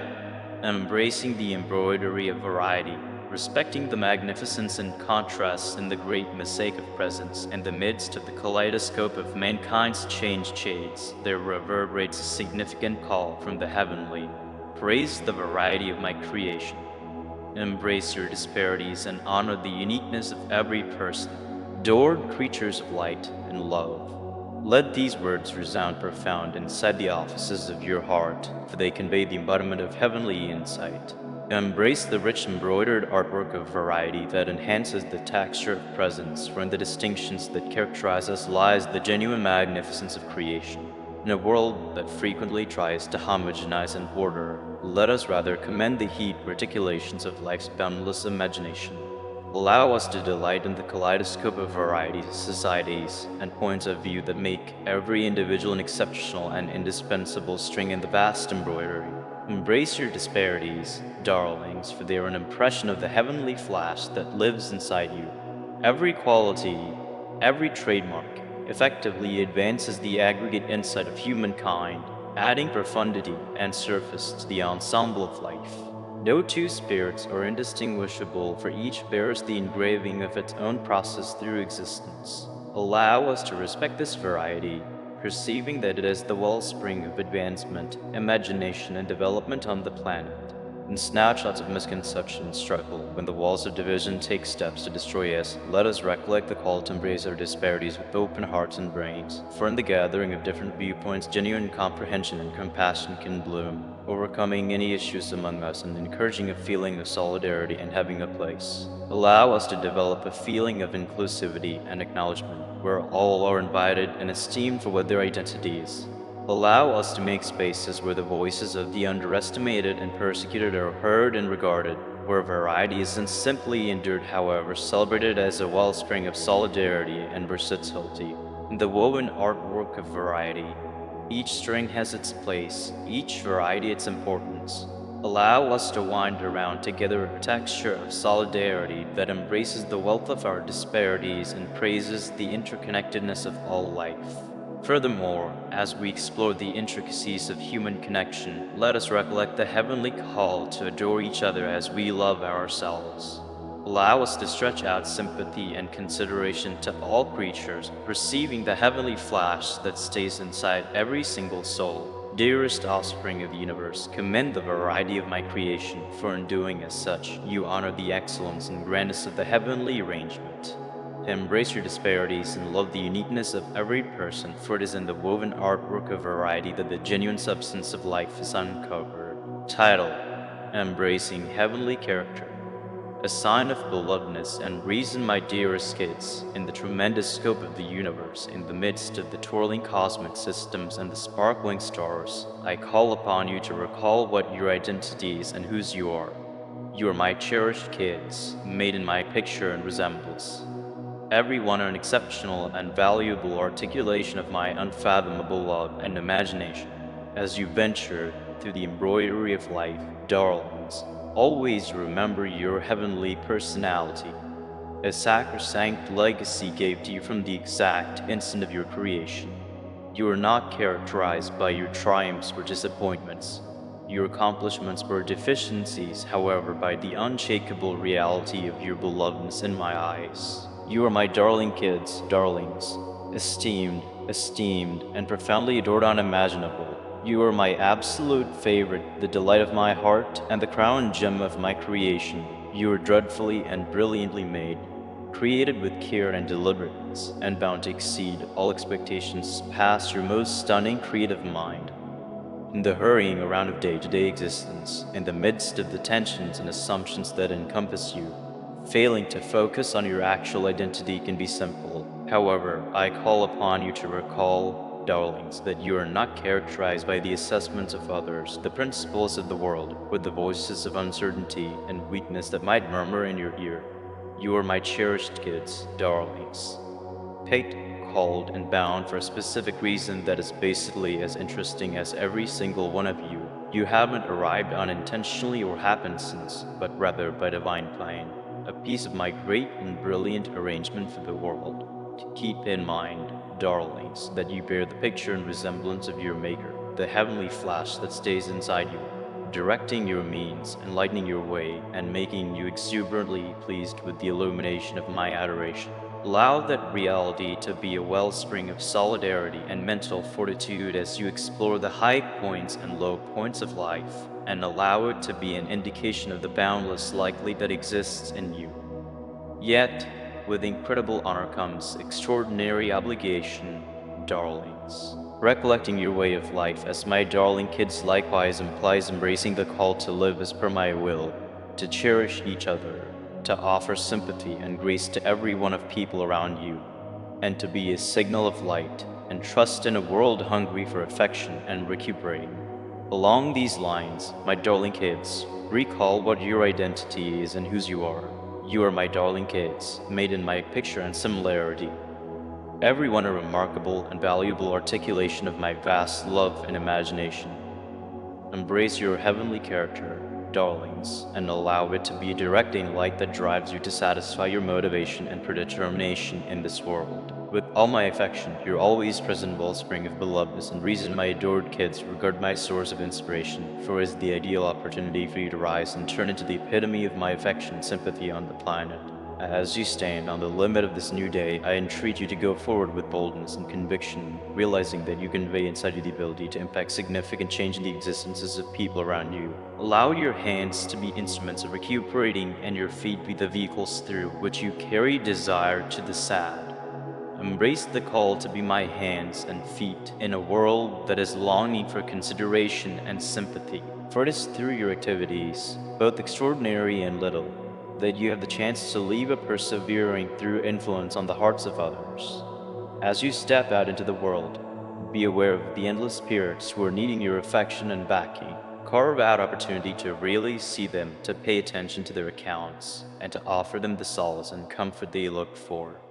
Embracing the Embroidery of Variety, respecting the magnificence and contrasts in the great mosaic of presence. In the midst of the kaleidoscope of mankind's changed shades, there reverberates a significant call from the heavenly. Praise the variety of my creation. Embrace your disparities and honor the uniqueness of every person, adored creatures of light and love. Let these words resound profound inside the offices of your heart, for they convey the embodiment of heavenly insight. Embrace the rich embroidered artwork of variety that enhances the texture of presence, for in the distinctions that characterize us lies the genuine magnificence of creation. In a world that frequently tries to homogenize and order, let us rather commend the heat reticulations of life's boundless imagination. Allow us to delight in the kaleidoscope of varieties, societies, and points of view that make every individual an exceptional and indispensable string in the vast embroidery. Embrace your disparities, darlings, for they are an impression of the heavenly flash that lives inside you. Every quality, every trademark, effectively advances the aggregate insight of humankind, adding profundity and surface to the ensemble of life. No two spirits are indistinguishable, for each bears the engraving of its own process through existence. Allow us to respect this variety, perceiving that it is the wellspring of advancement, imagination, and development on the planet. In snapshots of misconception and struggle, when the walls of division take steps to destroy us, let us recollect the call to embrace our disparities with open hearts and brains. For in the gathering of different viewpoints, genuine comprehension and compassion can bloom, overcoming any issues among us and encouraging a feeling of solidarity and having a place. Allow us to develop a feeling of inclusivity and acknowledgement, where all are invited and esteemed for what their identity is. Allow us to make spaces where the voices of the underestimated and persecuted are heard and regarded, where variety isn't simply endured, however, celebrated as a wellspring of solidarity and versatility. In the woven artwork of variety, each string has its place, each variety its importance. Allow us to wind around together a texture of solidarity that embraces the wealth of our disparities and praises the interconnectedness of all life. Furthermore, as we explore the intricacies of human connection, let us recollect the heavenly call to adore each other as we love ourselves. Allow us to stretch out sympathy and consideration to all creatures, perceiving the heavenly flash that stays inside every single soul. Dearest offspring of the universe, commend the variety of my creation, for in doing as such, you honor the excellence and grandness of the heavenly arrangement. Embrace your disparities and love the uniqueness of every person, for it is in the woven artwork of variety that the genuine substance of life is uncovered. Title: Embracing Heavenly Character. A sign of belovedness and reason, my dearest kids, in the tremendous scope of the universe, in the midst of the twirling cosmic systems and the sparkling stars, I call upon you to recall what your identity is and whose you are. You are my cherished kids, made in my picture and resemblance. Every one an exceptional and valuable articulation of my unfathomable love and imagination. As you venture through the embroidery of life, darlings, always remember your heavenly personality. a sacrosanct legacy gave to you from the exact instant of your creation. You are not characterized by your triumphs or disappointments, your accomplishments or deficiencies, however, by the unshakable reality of your belovedness in my eyes. You are my darling kids, darlings, esteemed, and profoundly adored unimaginable. You are my absolute favorite, the delight of my heart, and the crown gem of my creation. You are dreadfully and brilliantly made, created with care and deliberateness, and bound to exceed all expectations past your most stunning creative mind. In the hurrying around of day-to-day existence, in the midst of the tensions and assumptions that encompass you, failing to focus on your actual identity can be simple. However, I call upon you to recall, darlings, that you are not characterized by the assessments of others, the principles of the world, or the voices of uncertainty and weakness that might murmur in your ear. You are my cherished kids, darlings, picked, called, and bound for a specific reason that is basically as interesting as every single one of you. You haven't arrived unintentionally or happenstance, but rather by divine plan, a piece of my great and brilliant arrangement for the world. To keep in mind, darlings, that you bear the picture and resemblance of your Maker, the heavenly flash that stays inside you, directing your means, enlightening your way, and making you exuberantly pleased with the illumination of my adoration. Allow that reality to be a wellspring of solidarity and mental fortitude as you explore the high points and low points of life, and allow it to be an indication of the boundless likely that exists in you. Yet, with incredible honor comes extraordinary obligation, darlings. Recollecting your way of life as my darling kids likewise implies embracing the call to live as per my will, to cherish each other, to offer sympathy and grace to every one of people around you, and to be a signal of light and trust in a world hungry for affection and recuperating. Along these lines, my darling kids, recall what your identity is and whose you are. You are my darling kids, made in my picture and similarity. Everyone a remarkable and valuable articulation of my vast love and imagination. Embrace your heavenly character, darlings, and allow it to be a directing light that drives you to satisfy your motivation and predetermination in this world. With all my affection, your always present wellspring of belovedness and reason, my adored kids, regard my source of inspiration, for it is the ideal opportunity for you to rise and turn into the epitome of my affection and sympathy on the planet. As you stand on the limit of this new day, I entreat you to go forward with boldness and conviction, realizing that you convey inside you the ability to impact significant change in the existences of people around you. Allow your hands to be instruments of recuperating and your feet be the vehicles through which you carry desire to the sad. Embrace the call to be my hands and feet in a world that is longing for consideration and sympathy. For it is through your activities, both extraordinary and little, that you have the chance to leave a persevering through influence on the hearts of others. As you step out into the world, be aware of the endless spirits who are needing your affection and backing. Carve out opportunity to really see them, to pay attention to their accounts, and to offer them the solace and comfort they look for.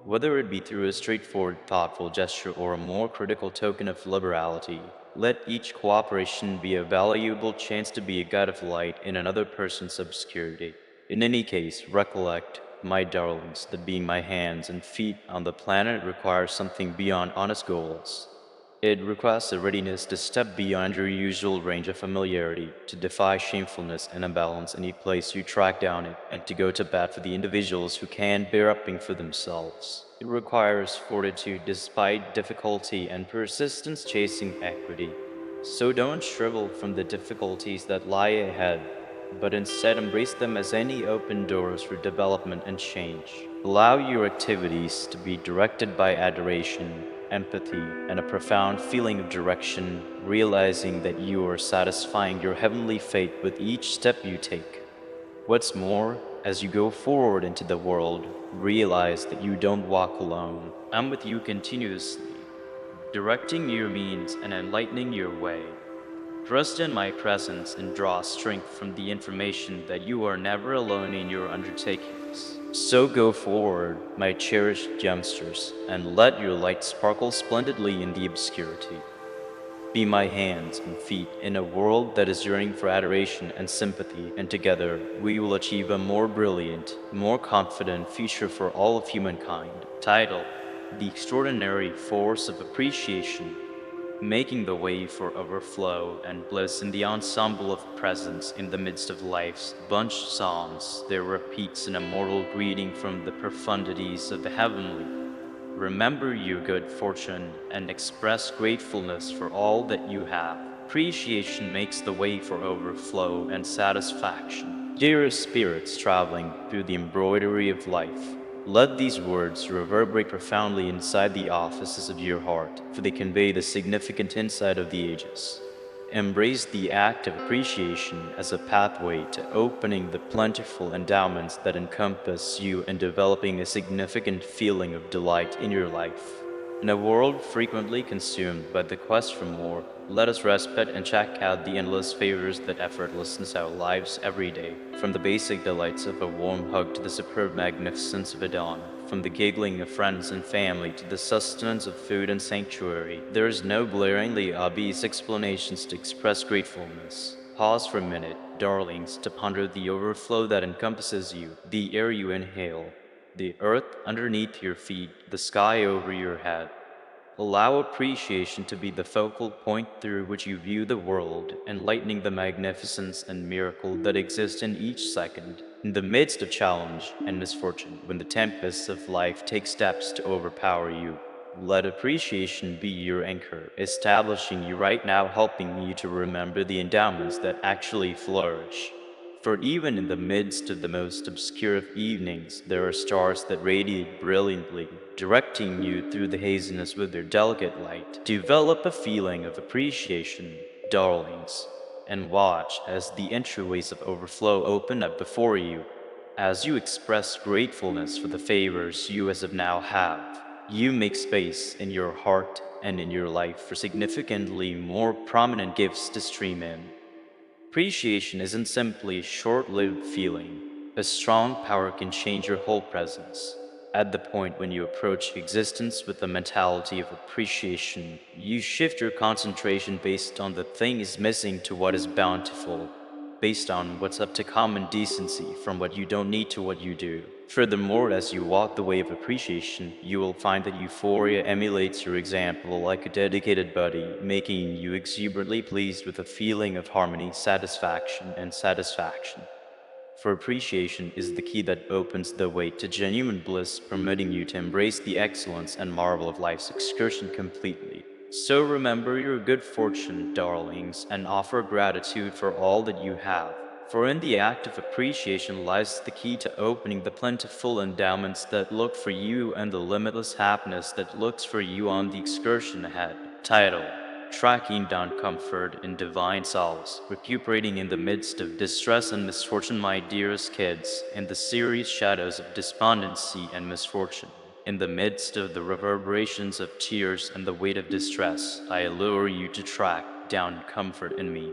Whether it be through a straightforward, thoughtful gesture or a more critical token of liberality, let each cooperation be a valuable chance to be a guide of light in another person's obscurity. In any case, recollect, my darlings, that being my hands and feet on the planet requires something beyond honest goals. It requires a readiness to step beyond your usual range of familiarity, to defy shamefulness and imbalance any place you track down it, and to go to bat for the individuals who can bear upping for themselves. It requires fortitude despite difficulty and persistence chasing equity. So don't shrivel from the difficulties that lie ahead, but instead embrace them as any open doors for development and change. Allow your activities to be directed by adoration, empathy, and a profound feeling of direction, realizing that you are satisfying your heavenly fate with each step you take. What's more, as you go forward into the world, realize that you don't walk alone. I'm with you continuously, directing your means and enlightening your way. Trust in my presence and draw strength from the information that you are never alone in your undertakings. So go forward, my cherished youngsters, and let your light sparkle splendidly in the obscurity. Be my hands and feet in a world that is yearning for adoration and sympathy, and together we will achieve a more brilliant, more confident future for all of humankind. Title: The Extraordinary Force of Appreciation, making the way for overflow and bliss in the ensemble of presence in the midst of life's bunched songs. There repeats an immortal greeting from the profundities of the heavenly. Remember your good fortune and express gratefulness for all that you have. Appreciation makes the way for overflow and satisfaction. Dearest spirits traveling through the embroidery of life, let these words reverberate profoundly inside the offices of your heart, for they convey the significant insight of the ages. Embrace the act of appreciation as a pathway to opening the plentiful endowments that encompass you and developing a significant feeling of delight in your life. In a world frequently consumed by the quest for more, let us respect and check out the endless favors that effortlessness our lives every day, from the basic delights of a warm hug to the superb magnificence of a dawn. From the giggling of friends and family to the sustenance of food and sanctuary, there is no blaringly obvious explanations to express gratefulness. Pause for a minute, darlings, to ponder the overflow that encompasses you, the air you inhale, the earth underneath your feet, the sky over your head. Allow appreciation to be the focal point through which you view the world, enlightening the magnificence and miracle that exist in each second. In the midst of challenge and misfortune, when the tempests of life take steps to overpower you, let appreciation be your anchor, establishing you right now, helping you to remember the endowments that actually flourish. For even in the midst of the most obscure of evenings, there are stars that radiate brilliantly, directing you through the haziness with their delicate light. Develop a feeling of appreciation, darlings, and watch as the entryways of overflow open up before you. As you express gratefulness for the favors you as of now have, you make space in your heart and in your life for significantly more prominent gifts to stream in. Appreciation isn't simply a short lived feeling. A strong power can change your whole presence. At the point when you approach existence with the mentality of appreciation, you shift your concentration based on the thing is missing to what is bountiful, based on what's up to common decency from what you don't need to what you do. Furthermore, as you walk the way of appreciation, you will find that euphoria emulates your example like a dedicated buddy, making you exuberantly pleased with a feeling of harmony, satisfaction, and satisfaction. For appreciation is the key that opens the way to genuine bliss, permitting you to embrace the excellence and marvel of life's excursion completely. So remember your good fortune, darlings, and offer gratitude for all that you have. For in the act of appreciation lies the key to opening the plentiful endowments that look for you and the limitless happiness that looks for you on the excursion ahead. Title: Tracking down comfort in divine solace, recuperating in the midst of distress and misfortune, my dearest kids, in the serious shadows of despondency and misfortune. In the midst of the reverberations of tears and the weight of distress, I allure you to track down comfort in me.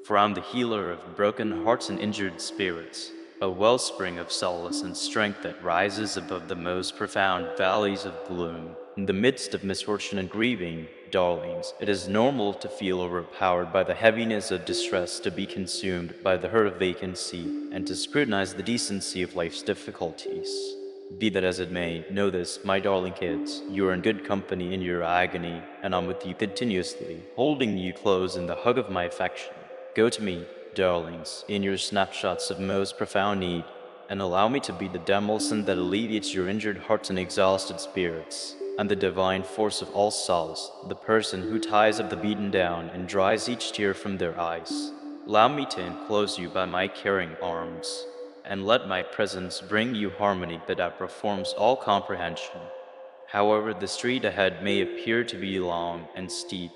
For I'm the healer of broken hearts and injured spirits, a wellspring of solace and strength that rises above the most profound valleys of gloom. In the midst of misfortune and grieving, darlings, it is normal to feel overpowered by the heaviness of distress, to be consumed by the hurt of vacancy, and to scrutinize the decency of life's difficulties. Be that as it may, know this, my darling kids, you are in good company in your agony, and I'm with you continuously, holding you close in the hug of my affection. Go to me, darlings, in your snapshots of most profound need, and allow me to be the demoscene that alleviates your injured hearts and exhausted spirits, and the divine force of all solace, the person who ties up the beaten down and dries each tear from their eyes. Allow me to enclose you by my caring arms, and let my presence bring you harmony that outperforms all comprehension. However, the street ahead may appear to be long and steep,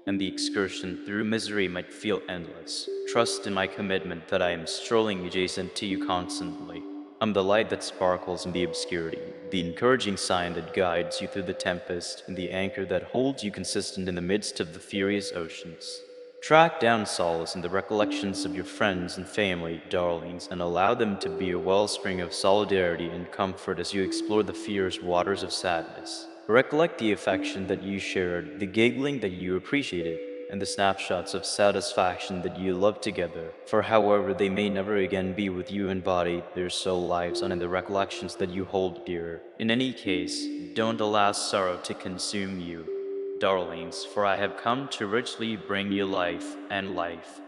and the excursion through misery might feel endless. Trust in my commitment that I am strolling adjacent to you constantly. I'm the light that sparkles in the obscurity, the encouraging sign that guides you through the tempest, and the anchor that holds you consistent in the midst of the furious oceans. Track down solace in the recollections of your friends and family, darlings, and allow them to be a wellspring of solidarity and comfort as you explore the fierce waters of sadness. Recollect the affection that you shared, the giggling that you appreciated, and the snapshots of satisfaction that you loved together. For however they may never again be with you in body, their soul lives on in the recollections that you hold dear. In any case, don't allow sorrow to consume you, darlings, for I have come to richly bring you life and life.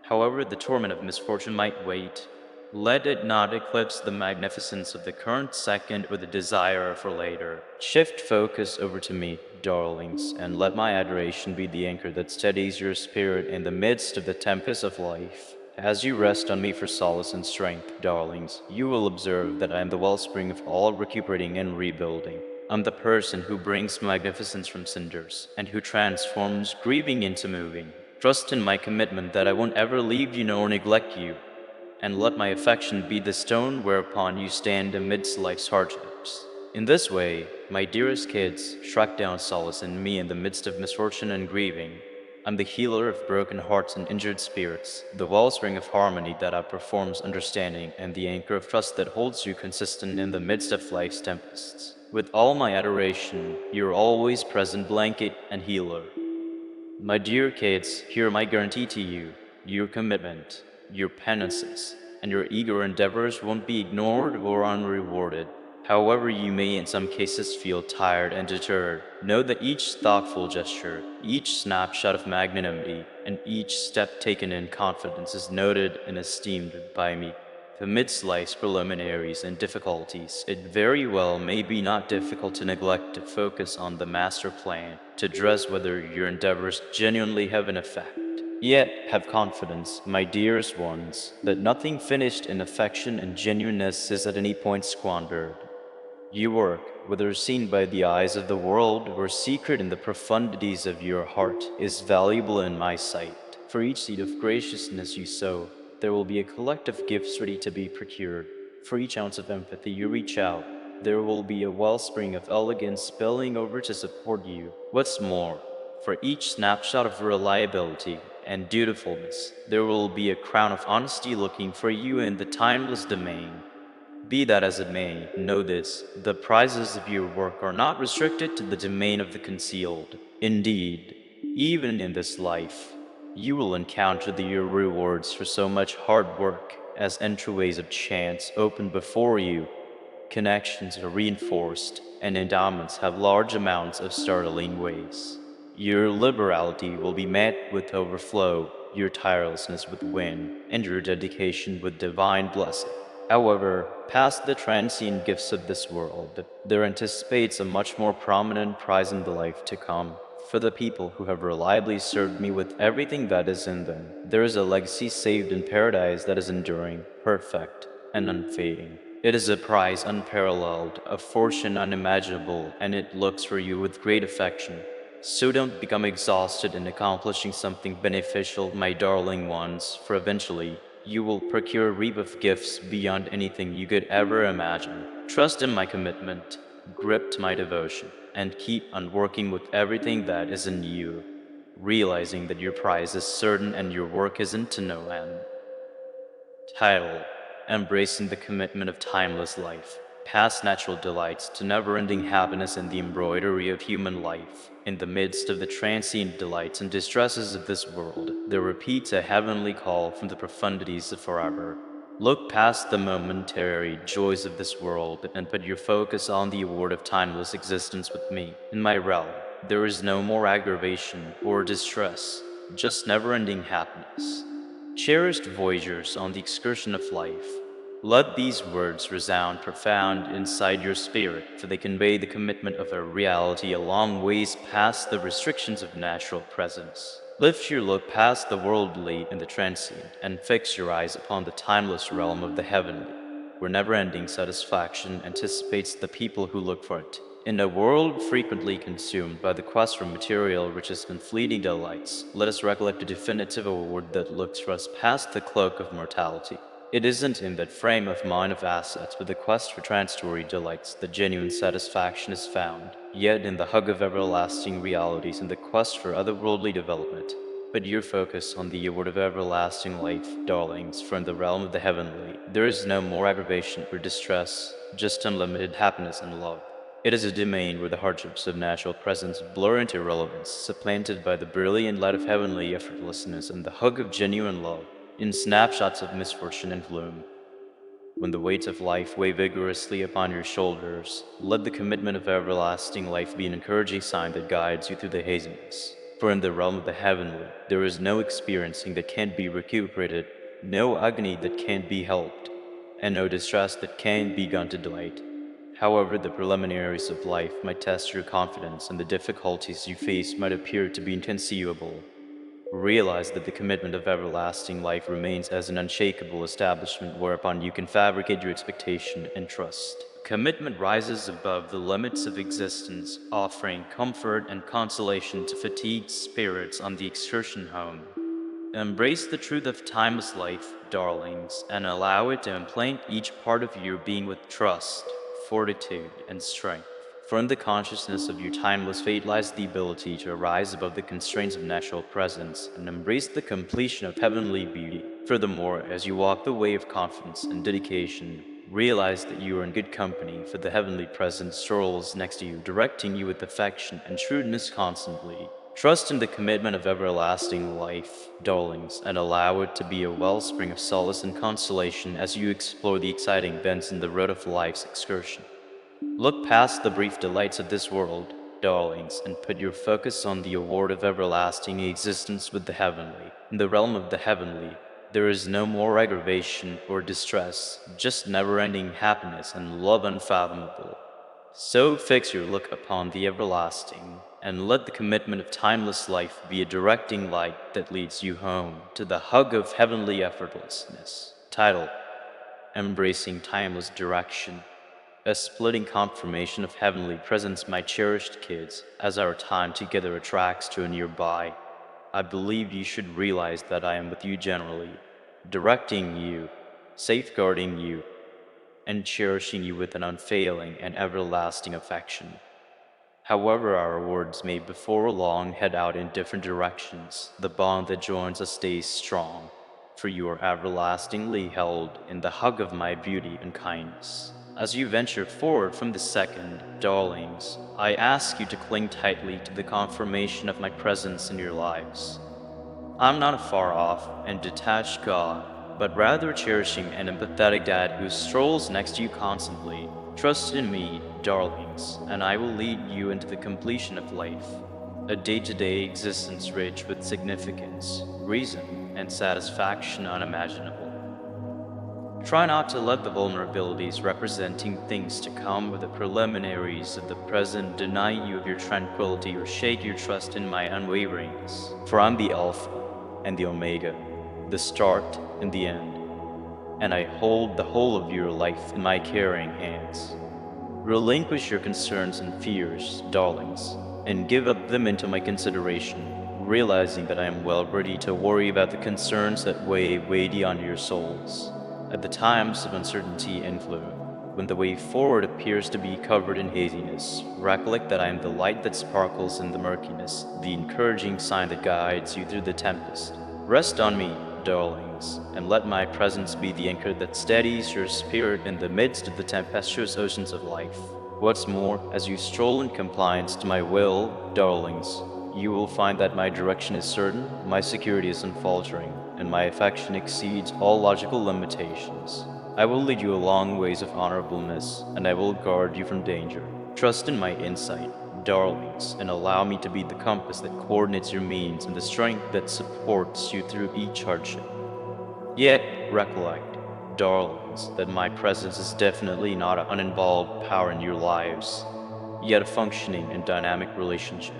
However the torment of misfortune might wait, let it not eclipse the magnificence of the current second or the desire for later. Shift focus over to me, darlings, and let my adoration be the anchor that steadies your spirit in the midst of the tempest of life. As you rest on me for solace and strength, darlings, you will observe that I am the wellspring of all recuperating and rebuilding. I'm the person who brings magnificence from cinders, and who transforms grieving into moving. Trust in my commitment that I won't ever leave you nor neglect you, and let my affection be the stone whereupon you stand amidst life's hardships. In this way, my dearest kids, struck down solace in me in the midst of misfortune and grieving. I'm the healer of broken hearts and injured spirits, the wellspring of harmony that outperforms understanding, and the anchor of trust that holds you consistent in the midst of life's tempests. With all my adoration, your always present blanket and healer. My dear kids, here my guarantee to you, your commitment, your penances, and your eager endeavors won't be ignored or unrewarded. However, you may in some cases feel tired and deterred, know that each thoughtful gesture, each snapshot of magnanimity, and each step taken in confidence is noted and esteemed by me. Amidst life's preliminaries and difficulties, it very well may be not difficult to neglect to focus on the master plan, to address whether your endeavors genuinely have an effect. Yet have confidence, my dearest ones, that nothing finished in affection and genuineness is at any point squandered. Your work, whether seen by the eyes of the world or secret in the profundities of your heart, is valuable in my sight. For each seed of graciousness you sow, there will be a collective gifts ready to be procured. For each ounce of empathy you reach out, there will be a wellspring of elegance spilling over to support you. What's more, for each snapshot of reliability and dutifulness, there will be a crown of honesty looking for you in the timeless domain. Be that as it may, know this, the prizes of your work are not restricted to the domain of the concealed. Indeed, even in this life, you will encounter the rewards for so much hard work as entryways of chance open before you. Connections are reinforced, and endowments have large amounts of startling ways. Your liberality will be met with overflow, your tirelessness with win, and your dedication with divine blessing. However, past the transient gifts of this world, there anticipates a much more prominent prize in the life to come. For the people who have reliably served me with everything that is in them, there is a legacy saved in paradise that is enduring, perfect, and unfading. It is a prize unparalleled, a fortune unimaginable, and it looks for you with great affection. So don't become exhausted in accomplishing something beneficial, my darling ones, for eventually you will procure a reap of gifts beyond anything you could ever imagine. Trust in my commitment, grip to my devotion, and keep on working with everything that is in you, realizing that your prize is certain and your work isn't to no end. Title: Embracing the Commitment of Timeless Life. Past natural delights to never-ending happiness in the embroidery of human life. In the midst of the transient delights and distresses of this world, there repeats a heavenly call from the profundities of forever. Look past the momentary joys of this world and put your focus on the award of timeless existence with me. In my realm, there is no more aggravation or distress, just never-ending happiness. Cherished voyagers on the excursion of life, let these words resound profound inside your spirit, for they convey the commitment of a reality a long ways past the restrictions of natural presence. Lift your look past the worldly and the transient, and fix your eyes upon the timeless realm of the heavenly, where never-ending satisfaction anticipates the people who look for it. In a world frequently consumed by the quest for material riches and fleeting delights, let us recollect a definitive award that looks for us past the cloak of mortality. It isn't in that frame of mind of assets with the quest for transitory delights that genuine satisfaction is found, yet in the hug of everlasting realities and the quest for otherworldly development. Put your focus on the award of everlasting life, darlings, for in the realm of the heavenly, there is no more aggravation or distress, just unlimited happiness and love. It is a domain where the hardships of natural presence blur into irrelevance, supplanted by the brilliant light of heavenly effortlessness and the hug of genuine love, in snapshots of misfortune and gloom. When the weights of life weigh vigorously upon your shoulders, let the commitment of everlasting life be an encouraging sign that guides you through the haziness. For in the realm of the heavenly, there is no experiencing that can't be recuperated, no agony that can't be helped, and no distress that can't be gone to delight. However, the preliminaries of life might test your confidence, and the difficulties you face might appear to be inconceivable. Realize that the commitment of everlasting life remains as an unshakable establishment whereupon you can fabricate your expectation and trust. Commitment rises above the limits of existence, offering comfort and consolation to fatigued spirits on the excursion home. Embrace the truth of timeless life, darlings, and allow it to implant each part of your being with trust, fortitude, and strength. For in the consciousness of your timeless fate lies the ability to arise above the constraints of natural presence and embrace the completion of heavenly beauty. Furthermore, as you walk the way of confidence and dedication, realize that you are in good company, for the heavenly presence strolls next to you, directing you with affection and shrewdness constantly. Trust in the commitment of everlasting life, darlings, and allow it to be a wellspring of solace and consolation as you explore the exciting bends in the road of life's excursion. Look past the brief delights of this world, darlings, and put your focus on the award of everlasting existence with the heavenly. In the realm of the heavenly, there is no more aggravation or distress, just never-ending happiness and love unfathomable. So fix your look upon the everlasting, and let the commitment of timeless life be a directing light that leads you home to the hug of heavenly effortlessness. Title: Embracing Timeless Direction. A splitting confirmation of heavenly presence, my cherished kids, as our time together attracts to a nearby. I believe you should realize that I am with you generally, directing you, safeguarding you, and cherishing you with an unfailing and everlasting affection. However, our words may before long head out in different directions, the bond that joins us stays strong, for you are everlastingly held in the hug of my beauty and kindness. As you venture forward from the second, darlings, I ask you to cling tightly to the confirmation of my presence in your lives. I'm not a far off and detached God, but rather a cherishing and empathetic dad who strolls next to you constantly. Trust in me, darlings, and I will lead you into the completion of life, a day-to-day existence rich with significance, reason, and satisfaction unimaginable. Try not to let the vulnerabilities representing things to come with the preliminaries of the present deny you of your tranquility or shake your trust in my unwaveringness. For I'm the Alpha and the Omega, the start and the end, and I hold the whole of your life in my caring hands. Relinquish your concerns and fears, darlings, and give up them into my consideration, realizing that I am well ready to worry about the concerns that weigh weighty on your souls. At the times of uncertainty and gloom, when the way forward appears to be covered in haziness, recollect that I am the light that sparkles in the murkiness, the encouraging sign that guides you through the tempest. Rest on me, darlings, and let my presence be the anchor that steadies your spirit in the midst of the tempestuous oceans of life. What's more, as you stroll in compliance to my will, darlings, you will find that my direction is certain, my security is unfaltering, and my affection exceeds all logical limitations. I will lead you along ways of honorableness, and I will guard you from danger. Trust in my insight, darlings, and allow me to be the compass that coordinates your means and the strength that supports you through each hardship. Yet, recollect, darlings, that my presence is definitely not an uninvolved power in your lives, yet a functioning and dynamic relationship.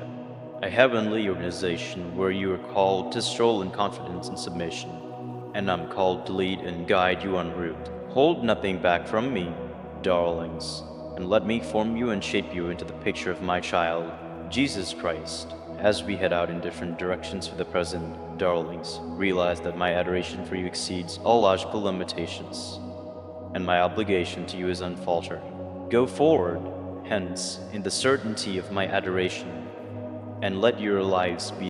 A heavenly organization where you are called to stroll in confidence and submission, and I'm called to lead and guide you en route. Hold nothing back from me, darlings, and let me form you and shape you into the picture of my child, Jesus Christ. As we head out in different directions for the present, darlings, realize that my adoration for you exceeds all logical limitations, and my obligation to you is unfaltering. Go forward, hence, in the certainty of my adoration, and let your lives be